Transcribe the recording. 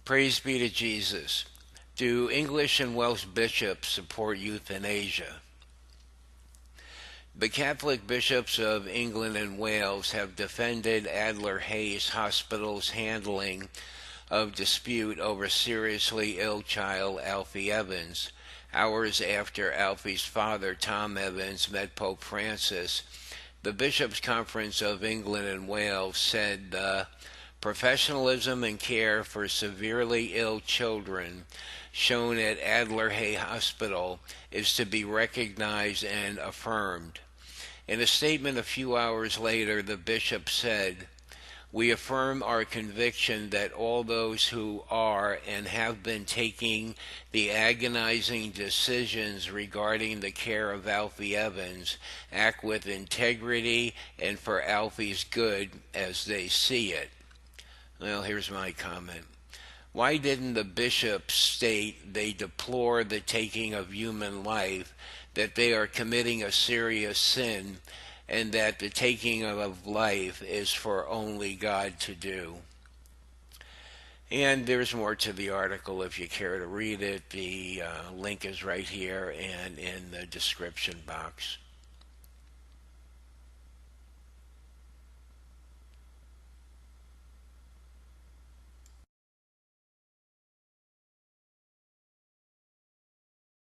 Praise be to Jesus. Do English and Welsh bishops support euthanasia? The Catholic bishops of England and Wales have defended Adler Hayes Hospital's handling of dispute over seriously ill child Alfie Evans, hours after Alfie's father, Tom Evans, met Pope Francis. The Bishops' Conference of England and Wales said professionalism and care for severely ill children shown at Adler Hay Hospital is to be recognized and affirmed. In a statement a few hours later, the bishop said, "We affirm our conviction that all those who are and have been taking the agonizing decisions regarding the care of Alfie Evans act with integrity and for Alfie's good as they see it." Well, here's my comment. Why didn't the bishops state they deplore the taking of human life, that they are committing a serious sin, and that the taking of life is for only God to do? And there's more to the article if you care to read it. The link is right here and in the description box.